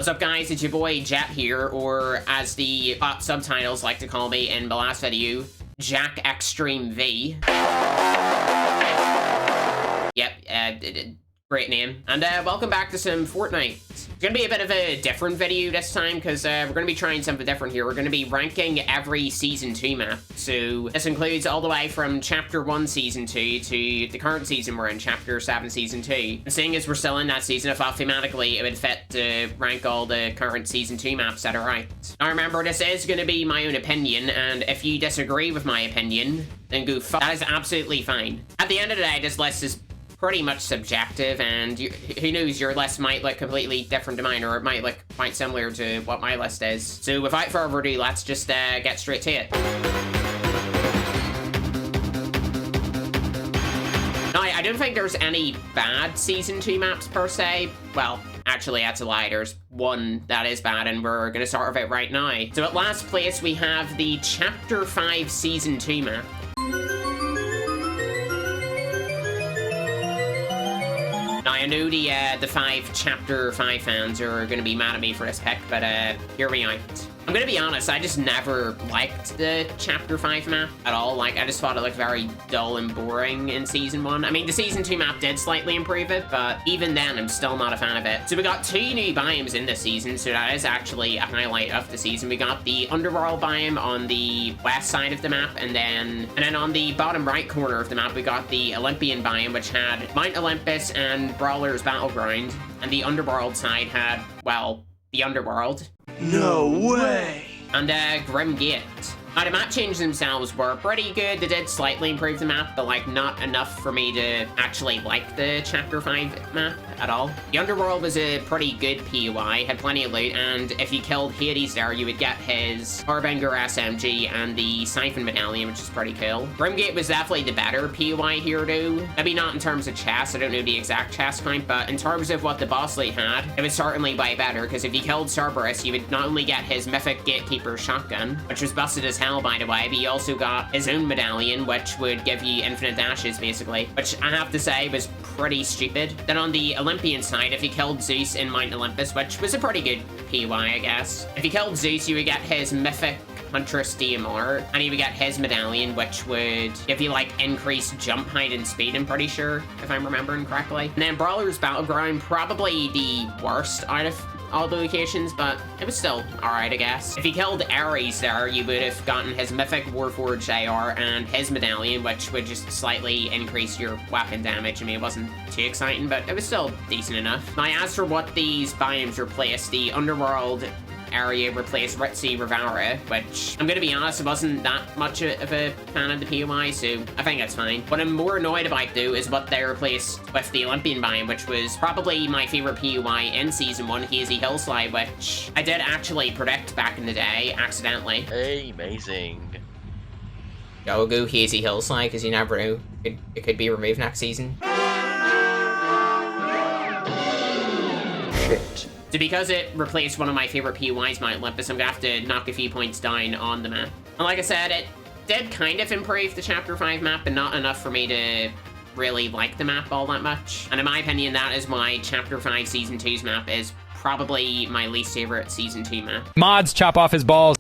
What's up, guys? It's your boy Jet here, or as the subtitles like to call me in the last video, Jack Extreme V. Yep, great name. And welcome back to some Fortnite. It's gonna be a bit of a different video this time because we're gonna be trying something different here. We're gonna be ranking every Season 2 map. So this includes all the way from Chapter 1 Season 2 to the current season we're in, Chapter 7 Season 2. And seeing as we're still in that season, I thought thematically it would fit to rank all the current Season 2 maps that are out. Now remember, this is gonna be my own opinion, and if you disagree with my opinion, then go fuck. That is absolutely fine. At the end of the day, this list is pretty much subjective, and who knows, your list might look completely different to mine, or it might look quite similar to what my list is. So without further ado, let's just get straight to it. Now, I don't think there's any bad Season 2 maps per se. Well, actually, that's a lie. There's one that is bad, and we're going to start with it right now. So at last place, we have the Chapter 5 Season 2 map. Now, I know the Chapter 5 fans are going to be mad at me for this pick, but hear me out. I'm going to be honest, I just never liked the Chapter 5 map at all. Like, I just thought it looked very dull and boring in Season 1. I mean, the Season 2 map did slightly improve it, but even then, I'm still not a fan of it. So we got 2 new biomes in this season, so that is actually a highlight of the season. We got the Underworld biome on the west side of the map, and then on the bottom right corner of the map, we got the Olympian biome, which had Mount Olympus and Brawler's Battleground, and the Underworld side had, well, the Underworld. No way! And Grim Gate. Now, the map changes themselves were pretty good. They did slightly improve the map, but like not enough for me to actually like the Chapter 5 map at all. The Underworld was a pretty good POI, had plenty of loot, and if you killed Hades there, you would get his Harbinger SMG and the Siphon Medallion, which is pretty cool. Grimgate was definitely the better POI here though. Maybe not in terms of chests, I don't know the exact chest count, but in terms of what the boss lead had, it was certainly way better, because if you killed Cerberus, you would not only get his Mythic Gatekeeper shotgun, which was busted as hell by the way, but he also got his own medallion, which would give you infinite dashes basically, which I have to say was pretty stupid. Then on the Olympian side, if you killed Zeus in Mount Olympus, which was a pretty good POI, I guess. If you killed Zeus, you would get his Mythic Huntress DMR, and you would get his medallion, which would give you like increased jump height and speed, I'm pretty sure, if I'm remembering correctly. And then Brawler's Battleground, probably the worst out of all the locations, but it was still alright, I guess. If you killed Ares there, you would have gotten his Mythic Warforged AR and his medallion, which would just slightly increase your weapon damage. I mean, it wasn't too exciting, but it was still decent enough. Now, as for what these biomes replaced, the Underworld area replaced Ritzy Rivara, which I'm gonna be honest, I wasn't that much of a fan of the POI, so I think that's fine. What I'm more annoyed about though is what they replaced with the Olympian biome, which was probably my favorite POI in Season 1, Hazy Hillslide, which I did actually predict back in the day, accidentally. Hey, amazing. Go Hazy Hillslide, because you never know, it could be removed next season. Shit. So because it replaced one of my favorite POIs, Mount Olympus, I'm gonna have to knock a few points down on the map. And like I said, it did kind of improve the Chapter 5 map, but not enough for me to really like the map all that much. And in my opinion, that is why Chapter 5 Season 2's map is probably my least favorite Season 2 map. Mods, chop off his balls.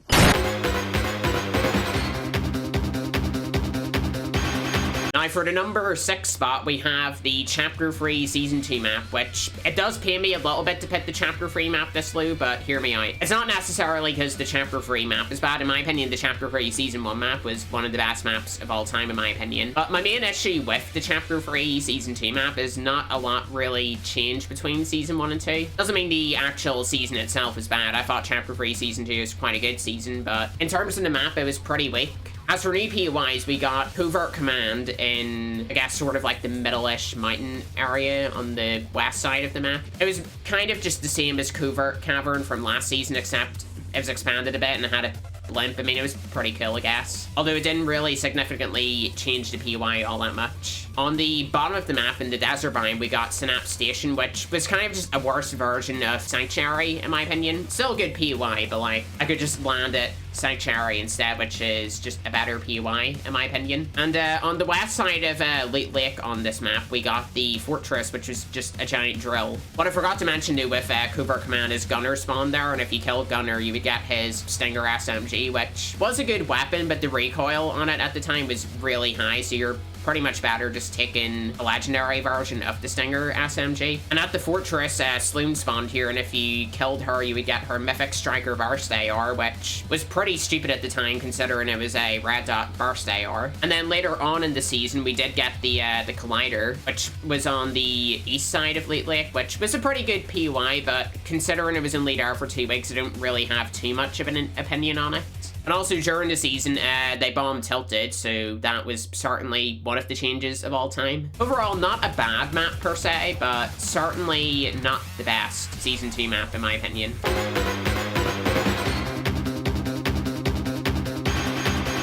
Now, for the number 6 spot, we have the Chapter 3 Season 2 map, which it does pain me a little bit to pick the Chapter 3 map this low, but hear me out. It's not necessarily because the Chapter 3 map is bad. In my opinion, the Chapter 3 Season 1 map was one of the best maps of all time, in my opinion. But my main issue with the Chapter 3 Season 2 map is not a lot really changed between Season 1 and 2. Doesn't mean the actual season itself is bad. I thought Chapter 3 Season 2 was quite a good season, but in terms of the map, it was pretty weak. As for new POIs, we got Covert Command in, I guess, sort of like the middle-ish mountain area on the west side of the map. It was kind of just the same as Covert Cavern from last season, except it was expanded a bit and it had a blimp. I mean, it was pretty cool, I guess. Although it didn't really significantly change the POI all that much. On the bottom of the map in the desert biome, we got Synapse Station, which was kind of just a worse version of Sanctuary, in my opinion. Still a good POI, but like, I could just land it Sanctuary instead, which is just a better POI, in my opinion. And on the west side of Loot Lake on this map, we got the Fortress, which is just a giant drill. What I forgot to mention, though, with Covert Command is Gunner spawned there, and if you killed Gunner, you would get his Stinger SMG, which was a good weapon, but the recoil on it at the time was really high, so you're pretty much better just taking a legendary version of the Stinger SMG. And at the Fortress, Sloan spawned here, and if you killed her, you would get her Mythic Striker Burst AR, which was pretty stupid at the time, considering it was a red dot burst AR. And then later on in the season, we did get the Collider, which was on the east side of Loot Lake, which was a pretty good POI, but considering it was only there for 2 weeks, I don't really have too much of an opinion on it. And also during the season, they bombed Tilted, so that was certainly one of the changes of all time. Overall, not a bad map per se, but certainly not the best Season 2 map in my opinion.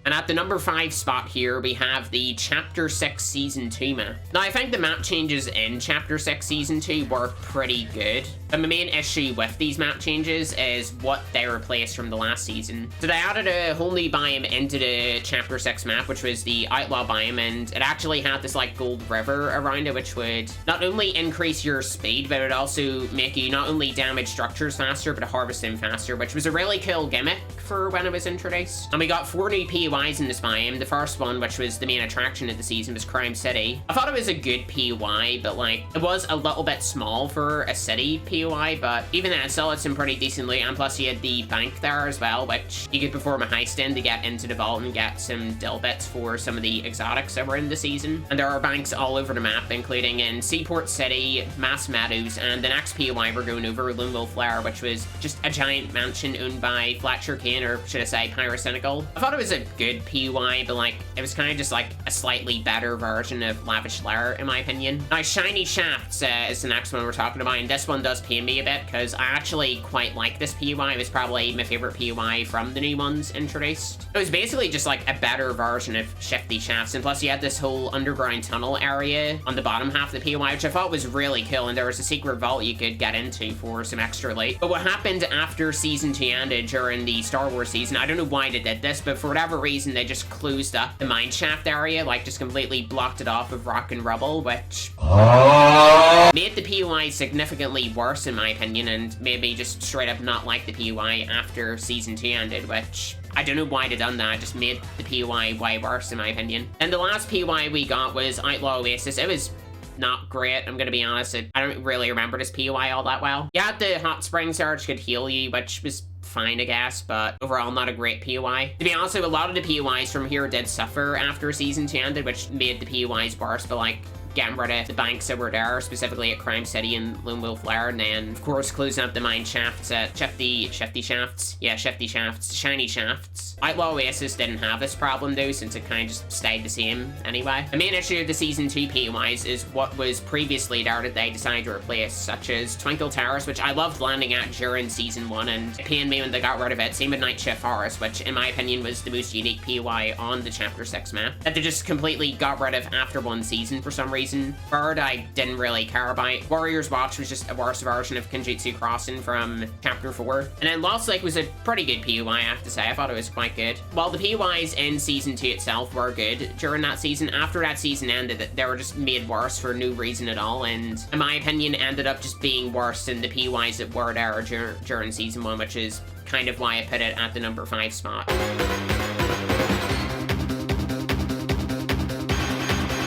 And at the number 5 spot here, we have the Chapter 6 Season 2 map. Now, I think the map changes in Chapter 6 Season 2 were pretty good. But my main issue with these map changes is what they replaced from the last season. So they added a whole new biome into the Chapter 6 map, which was the Outlaw biome, and it actually had this like gold river around it, which would not only increase your speed, but it would also make you not only damage structures faster, but harvest them faster, which was a really cool gimmick for when it was introduced. And we got 4 new POIs in this biome. The first one, which was the main attraction of the season, was Crime City. I thought it was a good POI, but like, it was a little bit small for a city POI, but even then, still had some pretty decent loot, and plus you had the bank there as well, which you could perform a heist in to get into the vault and get some dill bits for some of the exotics that were in the season. And there are banks all over the map, including in Seaport City, Mass Meadows, and the next POI we're going over, Lone Wolf Lair, which was just a giant mansion owned by Fletcher Kane, or should I say Pyrocynical. I thought it was a good POI, but like, it was kind of just like a slightly better version of Lavish Lair, in my opinion. Now, Shiny Shafts is the next one we're talking about, and this one does pain me a bit, because I actually quite like this POI. It was probably my favorite POI from the new ones introduced. It was basically just like a better version of Shifty Shafts, and plus you had this whole underground tunnel area on the bottom half of the POI, which I thought was really cool, and there was a secret vault you could get into for some extra loot. But what happened after Season 2 ended during the Star Wars season, I don't know why they did this, but for whatever reason, they just closed up the mineshaft area, like just completely blocked it off of rock and rubble, which made the POI significantly worse in my opinion, and made me just straight up not like the POI after Season 2 ended, which I don't know why they done that. It just made the POI way worse in my opinion. And the last POI we got was Outlaw Oasis. It was not great, I'm gonna be honest. I don't really remember this POI all that well. You had the hot spring surge could heal you, which was fine, I guess, but overall not a great POI. To be honest, a lot of the POIs from here did suffer after Season 2 ended, which made the POIs worse, but like, getting rid of the banks that were there, specifically at Crime City and Lone Wolf Lair, and then, of course, closing up the mine shafts at Shifty Shafts. Yeah, Shifty Shafts. Shiny Shafts. Outlaw Oasis didn't have this problem, though, since it kind of just stayed the same anyway. The main issue of the Season 2 POIs is what was previously there that they decided to replace, such as Twinkle Terrace, which I loved landing at during Season 1, and it pained me when they got rid of it. Same with Night Shift Forest, which, in my opinion, was the most unique POI on the Chapter 6 map, that they just completely got rid of after one season for some reason. Bird, I didn't really care about. Warrior's Watch was just a worse version of Kenjutsu Crossing from Chapter 4. And then Lost Lake was a pretty good POI, I have to say. I thought it was quite good. While the POIs in Season 2 itself were good during that season, after that season ended, they were just made worse for no reason at all, and in my opinion, ended up just being worse than the POIs that were there during Season 1, which is kind of why I put it at the number 5 spot.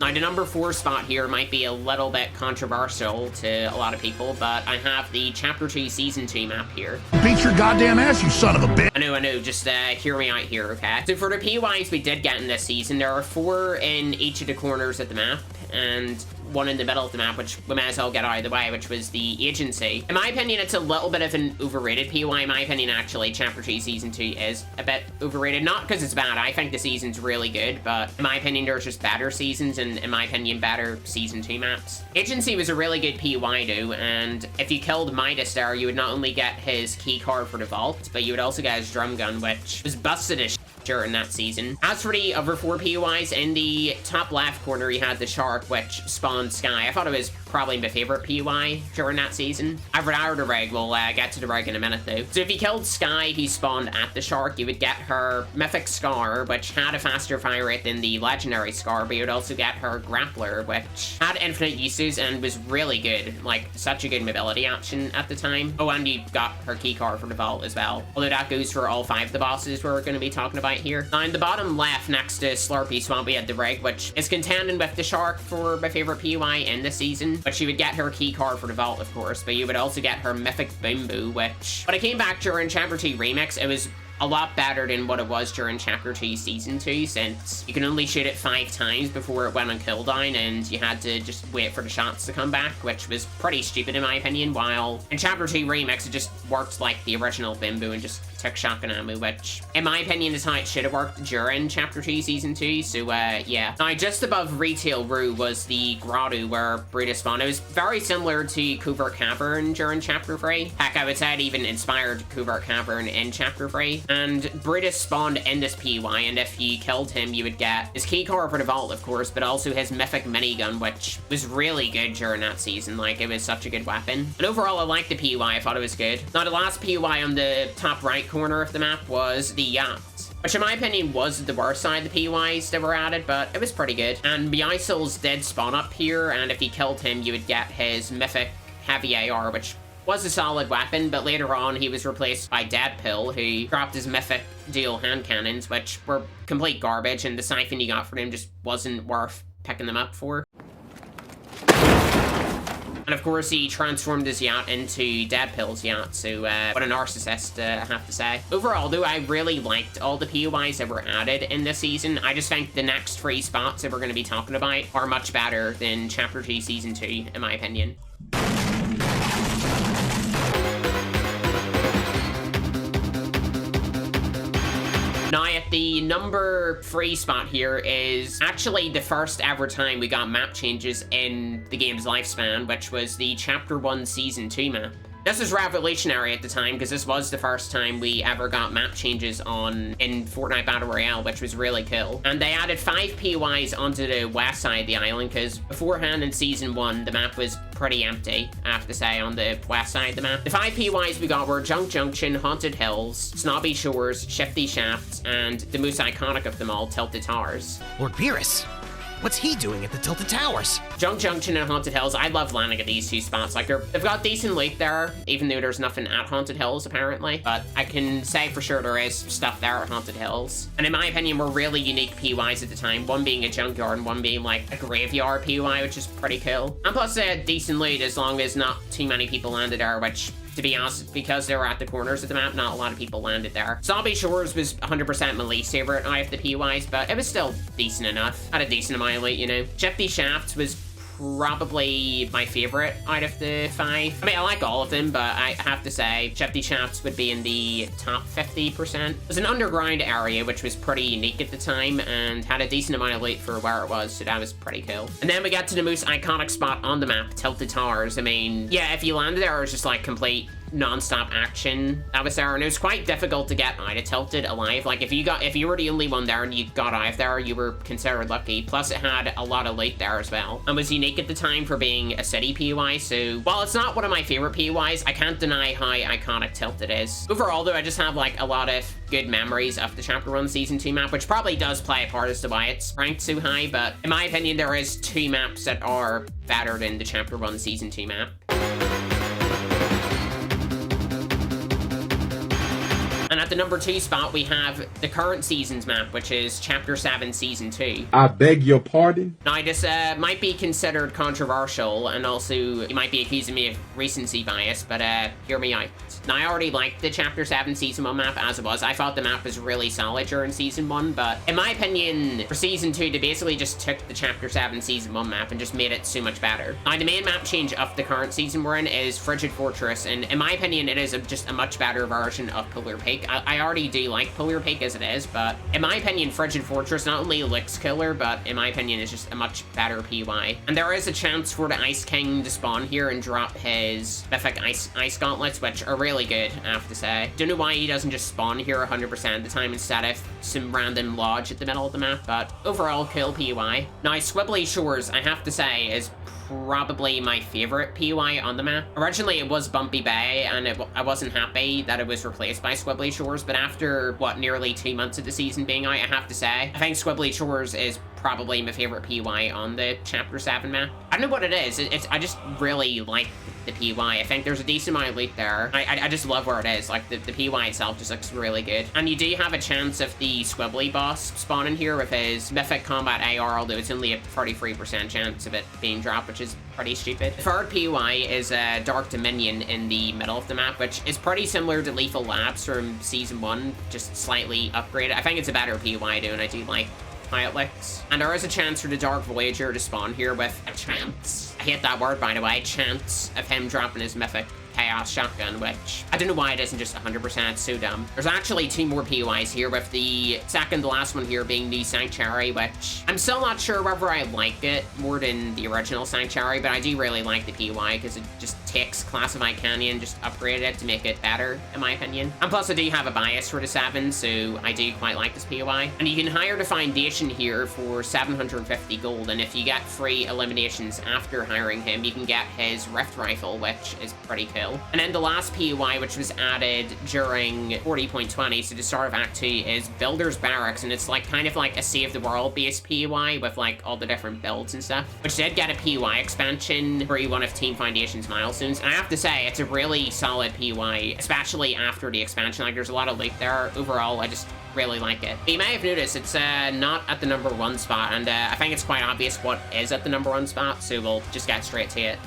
Now, the number 4 spot here might be a little bit controversial to a lot of people, but I have the Chapter 2 Season 2 map here. Beat your goddamn ass, you son of a bitch! I know, just hear me out here, okay? So for the POIs we did get in this season, there are 4 in each of the corners of the map, and 1 in the middle of the map, which we may as well get out of the way, which was the Agency. In my opinion, it's a little bit of an overrated POI. In my opinion, actually, Chapter 2 Season 2 is a bit overrated. Not because it's bad. I think the season's really good, but in my opinion, there's just better seasons, and in my opinion, better Season 2 maps. Agency was a really good POI, though, and if you killed Midas there, you would not only get his key card for the vault, but you would also get his drum gun, which was busted as during that season. As for the other 4 POIs, in the top left corner, you had the Shark, which spawned Sky. I thought it was probably my favorite POI during that season. I've retired the rig. We'll get to the rig in a minute though. So if you killed Sky who spawned at the shark, you would get her mythic scar, which had a faster fire rate than the legendary scar, but you would also get her grappler, which had infinite uses and was really good. Like, such a good mobility option at the time. Oh, and you got her keycard for the vault as well. Although that goes for all 5 of the bosses we're going to be talking about here. Now, in the bottom left, next to Slurpy Swamp, we had the rig, which is contending with the shark for my favorite POI in the season. But she would get her keycard for the vault, of course, but you would also get her mythic boom boo, which, when it came back during Chapter 2 Remix, it was a lot better than what it was during Chapter 2 Season 2, since you can only shoot it 5 times before it went on cooldown, and you had to just wait for the shots to come back, which was pretty stupid in my opinion, while in Chapter 2 Remix, it just worked like the original Bimbo and just took shotgun ammo, which, in my opinion, is how it should have worked during Chapter 2 Season 2, so, yeah. Now, just above Retail Rue was the grotto where Brutus spawned. It was very similar to Covert Cavern during Chapter 3. Heck, I would say it even inspired Covert Cavern in Chapter 3. And Brutus spawned in this POI, and if you killed him, you would get his keycard for the vault, of course, but also his mythic minigun, which was really good during that season. Like, it was such a good weapon. And overall, I liked the POI. I thought it was good. Now, the last POI on the top right corner of the map was the yacht, which in my opinion was the worst side of the POIs that were added, but it was pretty good. And Meowscles did spawn up here, and if you killed him, you would get his mythic heavy AR, which was a solid weapon, but later on he was replaced by Deadpool, who dropped his mythic dual hand cannons, which were complete garbage, and the siphon you got for them just wasn't worth picking them up for. And of course, he transformed his yacht into Deadpool's yacht, so what a narcissist, I have to say. Overall, though, I really liked all the POIs that were added in this season. I just think the next 3 spots that we're going to be talking about are much better than Chapter 2 Season 2, in my opinion. Now, at the number 3 spot here is actually the first ever time we got map changes in the game's lifespan, which was the Chapter 1 Season 2 map. This was revolutionary at the time, because this was the first time we ever got map changes in Fortnite Battle Royale, which was really cool. And they added 5 POIs onto the west side of the island, because beforehand in Season 1, the map was pretty empty, I have to say, on the west side of the map. The 5 POIs we got were Junk Junction, Haunted Hills, Snobby Shores, Shifty Shafts, and the most iconic of them all, Tilted Towers. Lord Beerus, what's he doing at the Tilted Towers? Junk Junction and Haunted Hills, I love landing at these 2 spots. Like, they've got decent loot there, even though there's nothing at Haunted Hills, apparently. But I can say for sure there is stuff there at Haunted Hills. And in my opinion, were really unique POIs at the time. One being a junkyard and one being, like, a graveyard POI, which is pretty cool. And plus, they had decent loot as long as not too many people landed there, which, to be honest, because they were at the corners of the map, not a lot of people landed there. Zombie Shores was 100% my least favorite out of the POIs, but it was still decent enough. Had a decent amount of loot, you know. Shifty Shafts was probably my favorite out of the 5. I mean, I like all of them, but I have to say Shifty Shafts would be in the top 50%. It was an underground area, which was pretty unique at the time, and had a decent amount of loot for where it was, so that was pretty cool. And then we got to the most iconic spot on the map, Tilted Towers. I mean, yeah, if you landed there, it was just like complete non-stop action that was there, and it was quite difficult to get out of Tilted alive. Like, if you were the only one there and you got out of there, you were considered lucky. Plus, it had a lot of loot there as well, and was unique at the time for being a city POI. So while it's not one of my favorite POIs, I can't deny how iconic Tilted is. Overall, though, I just have like a lot of good memories of the Chapter 1 Season 2 map, which probably does play a part as to why it's ranked so high, but in my opinion, there is 2 maps that are better than the Chapter 1 Season 2 map. And at the number 2 spot, we have the current season's map, which is Chapter 7 Season 2. I beg your pardon? Now, this might be considered controversial, and also you might be accusing me of recency bias, but hear me out. Now, I already liked the Chapter 7 Season 1 map as it was. I thought the map was really solid during Season 1, but in my opinion, for Season 2, they basically just took the Chapter 7 Season 1 map and just made it so much better. Now, the main map change of the current season we're in is Frigid Fortress, and in my opinion, it is just a much better version of Polar Peak. I already do like Polar Peak as it is, but in my opinion, Frigid Fortress not only looks killer, but in my opinion, is just a much better POI. And there is a chance for the Ice King to spawn here and drop his mythic ice gauntlets, which are really good, I have to say. Don't know why he doesn't just spawn here 100% of the time instead of some random lodge at the middle of the map, but overall, cool POI. Now, Squibbly Shores, I have to say, is probably my favorite POI on the map. Originally, it was Bumpy Bay, and I wasn't happy that it was replaced by Squibbly Shores, but after, what, nearly 2 months of the season being out, I have to say, I think Squibbly Shores is probably my favorite POI on the Chapter 7 map. I don't know what it is. I just really like the POI. I think there's a decent amount of loot there. I just love where it is. Like, the POI itself just looks really good. And you do have a chance of the Squibbly boss spawning here with his Mythic Combat AR, although it's only a 33% chance of it being dropped, which is pretty stupid. The third POI is Dark Dominion in the middle of the map, which is pretty similar to Lethal Labs from Season 1, just slightly upgraded. I think it's a better POI, though, and I do like how it looks. And there is a chance for the Dark Voyager to spawn here with a chance. I hate that word, by the way, chance of him dropping his Mythic Chaos Shotgun, which I don't know why it isn't just 100%, it's so dumb. There's actually 2 more POIs here, with the second to last one here being the Sanctuary, which I'm still not sure whether I like it more than the original Sanctuary, but I do really like the POI because it just takes Classified Canyon, just upgraded it to make it better, in my opinion. And plus I do have a bias for the 7, so I do quite like this POI. And you can hire the Foundation here for 750 gold, and if you get free eliminations after hiring him, you can get his Rift Rifle, which is pretty cool. And then the last POI, which was added during 40.20, so the start of Act 2, is Builder's Barracks, and it's like kind of like a Save the World based POI with like all the different builds and stuff, which did get a POI expansion for one of Team Foundation's milestones. And I have to say, it's a really solid POI, especially after the expansion. Like, there's a lot of loot there. Overall, I just really like it. But you may have noticed it's not at the #1 spot, and I think it's quite obvious what is at the #1 spot, so we'll just get straight to it.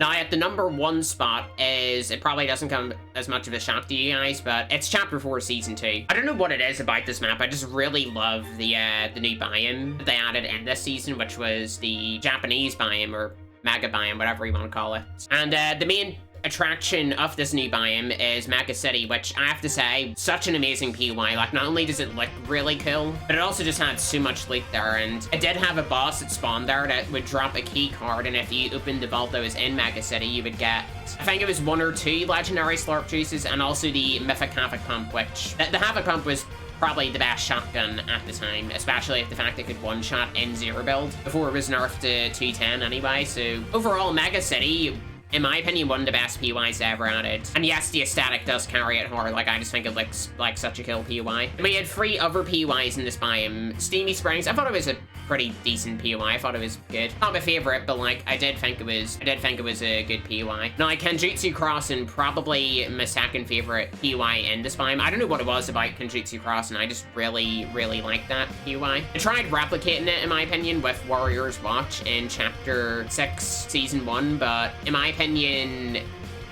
Now, at the #1 spot is, it probably doesn't come as much of a shock to you guys, but it's Chapter 4 Season 2. I don't know what it is about this map, I just really love the new biome that they added in this season, which was the Japanese biome, or Mega Biome, whatever you want to call it. And the main attraction of this new biome is Mega City, which I have to say, such an amazing POI. Like, not only does it look really cool, but it also just had so much loot there, and it did have a boss that spawned there that would drop a key card, and if you opened the vault that was in Mega City, you would get, I think it was 1 or 2 legendary Slurp Juices, and also the Mythic Havoc Pump, which, the Havoc Pump was probably the best shotgun at the time, especially if the fact it could one-shot in 0 build, before it was nerfed to 210 anyway. So overall, Mega City, in my opinion, one of the best POIs ever added. And yes, the aesthetic does carry it hard. Like, I just think it looks like such a cool POI. And we had 3 other POIs in this biome. Steamy Springs, I thought it was a pretty decent POI. I thought it was good. Not my favorite, but like, I did think it was a good POI. Now, Kenjutsu Crossing, probably my second favorite POI in this biome. I don't know what it was about Kenjutsu Crossing. I just really, really liked that POI. I tried replicating it, in my opinion, with Warrior's Watch in Chapter 6, Season 1, but in my opinion,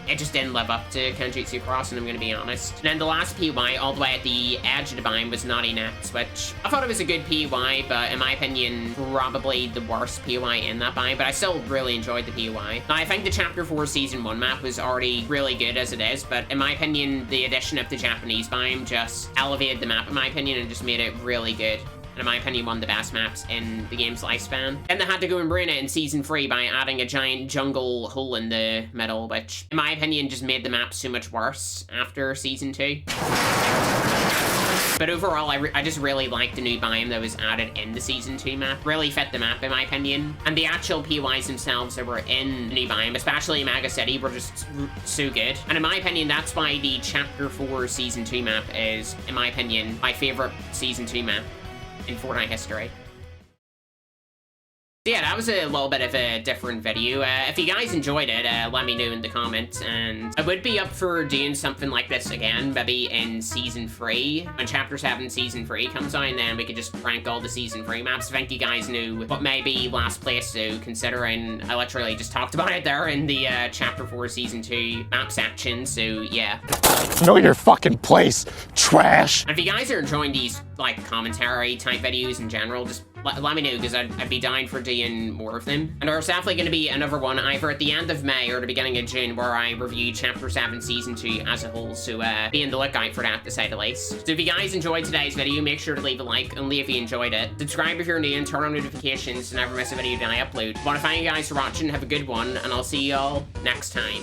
it just didn't live up to Kenjutsu Crossing, I'm gonna be honest. And then the last POI, all the way at the edge of the biome, was Naughty Nets, which I thought it was a good POI, but in my opinion, probably the worst POI in that biome, but I still really enjoyed the POI. Now, I think the Chapter 4 Season 1 map was already really good as it is, but in my opinion, the addition of the Japanese biome just elevated the map, in my opinion, and just made it really good. In my opinion, one of the best maps in the game's lifespan. Then they had to go and ruin it in Season 3 by adding a giant jungle hole in the middle, which, in my opinion, just made the map so much worse after Season 2. But overall, I just really liked the new biome that was added in the Season 2 map. Really fit the map, in my opinion. And the actual POIs themselves that were in the new biome, especially Mega City, were just so good. And in my opinion, that's why the Chapter 4 Season 2 map is, in my opinion, my favorite Season 2 map in Fortnite history. So yeah, that was a little bit of a different video. If you guys enjoyed it, let me know in the comments, and I would be up for doing something like this again, maybe in Season 3, when Chapter 7 Season 3 comes out, and then we could just rank all the Season 3 maps. I think you guys knew what may be last place, so considering I literally just talked about it there in the Chapter 4 Season 2 map section, so yeah. Know your fucking place, trash! And if you guys are enjoying these, like, commentary type videos in general, just let me know, because I'd be down for doing more of them. And there's definitely going to be another one either at the end of May or the beginning of June where I review Chapter 7 Season 2 as a whole, so be on the lookout for that, to say the least. So if you guys enjoyed today's video, make sure to leave a like, only if you enjoyed it. Subscribe if you're new and turn on notifications to never miss a video that I upload. I want to thank you guys for watching, have a good one, and I'll see y'all next time.